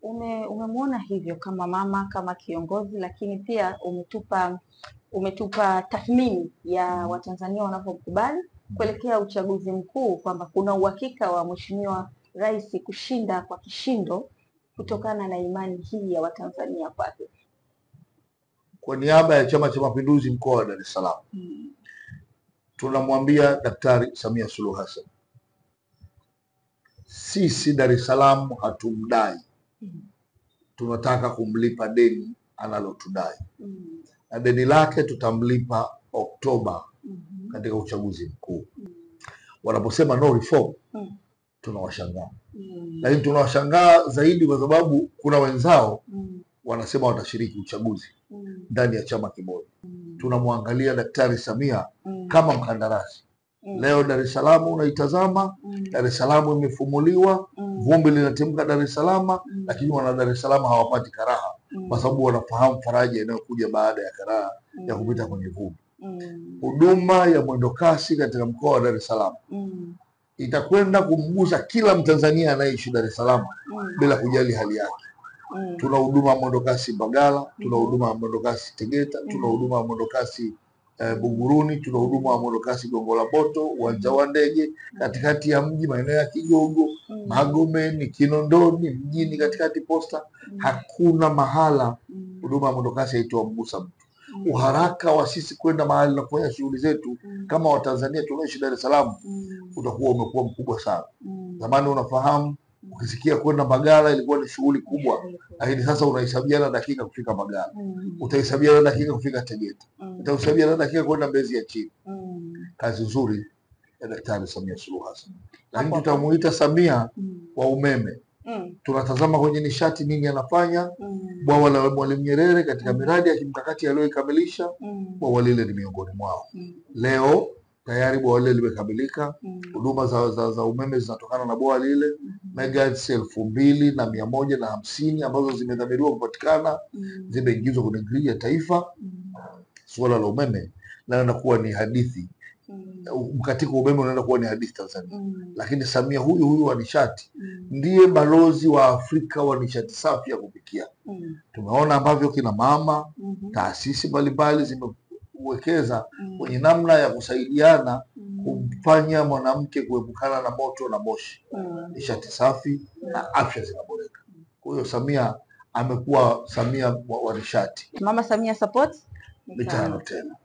Umemuona hivyo kama mama, kama kiongozi, lakini pia umetupa tathmini ya Watanzania wanavyokubali kuelekea uchaguzi mkuu, kwamba kuna uhakika wa Mheshimiwa Rais kushinda kwa kishindo kutokana na imani hii ya Watanzania kwake. Kwa niaba ya Chama cha Mapinduzi mkoa wa Dar es Salaam, tunamwambia Daktari Samia Suluhu Hassan, sisi Dar es Salaam hatumdai, tunataka kumlipa deni analotudai, na deni lake tutamlipa Oktoba katika uchaguzi mkuu. Wanaposema no reform, tunawashangaa, lakini tunawashangaa zaidi kwa sababu kuna wenzao wanasema watashiriki uchaguzi ndani ya chama kimoja. Tunamwangalia Daktari Samia kama mkandarasi. Leo Dar es Salaam unaitazama, Dar es Salaam imefumuliwa, vumbi linatimka Dar es Salaam, lakini wana Dar es Salaam hawapati karaha kwa sababu wanafahamu faraja inayokuja baada ya karaha ya kupita kwenye vumbi. Huduma ya mwendokasi katika mkoa wa Dar es Salaam itakwenda kumgusa kila Mtanzania anayeishi Dar es Salaam bila kujali hali yake. Tuna huduma ya mwendokasi Mbagala, tuna huduma ya mwendokasi Tegeta, tuna huduma ya mwendokasi Buguruni, tuna huduma ya mwendokasi Gongo la Mboto, uwanja wa ndege, katikati ya mji, maeneo ya Kigogo, Magomeni, Kinondoni, mjini, katikati Posta. Hakuna mahala huduma ya mwendokasi haitoa mgusa mtu. Uharaka wa sisi kwenda mahali na kufanya shughuli zetu kama Watanzania tunaishi Dar es Salaam utakuwa umekuwa mkubwa sana. Zamani unafahamu, ukisikia kwenda Mbagala ilikuwa ni shughuli kubwa, lakini sasa unahesabiana dakika kufika Mbagala, utahesabiana dakika kufika Tegeta, utahesabiana dakika kwenda Mbezi ya Chini. Kazi nzuri ya Daktari Samia Suluhu Hassan. Lakini tutamuita Samia wa umeme. Tunatazama kwenye nishati nini anafanya. Bwawa la Mwalimu Nyerere katika miradi ya kimkakati aliyoikamilisha, bwawa lile ni miongoni mwao. Leo tayari bwawa lile limekamilika. Huduma za umeme zinatokana na bwawa lile, megawatts 2150 ambazo zimedhamiriwa kupatikana, zimeingizwa kwenye gridi ya taifa. Suala la umeme linaenda kuwa ni hadithi. Mkatiko umeme unaenda kuwa ni hadithi Tanzania. Lakini Samia huyu wa nishati ndiye balozi wa Afrika wa nishati safi ya kupikia. Tumeona ambavyo kina mama, taasisi mbalimbali zimewekeza kwenye namna ya kusaidiana kumfanya mwanamke kuepukana na moto na moshi. Nishati safi na afya zinaboreka. Kwa hiyo Samia amekuwa Samia wa nishati. Mama Samia support mitano tena.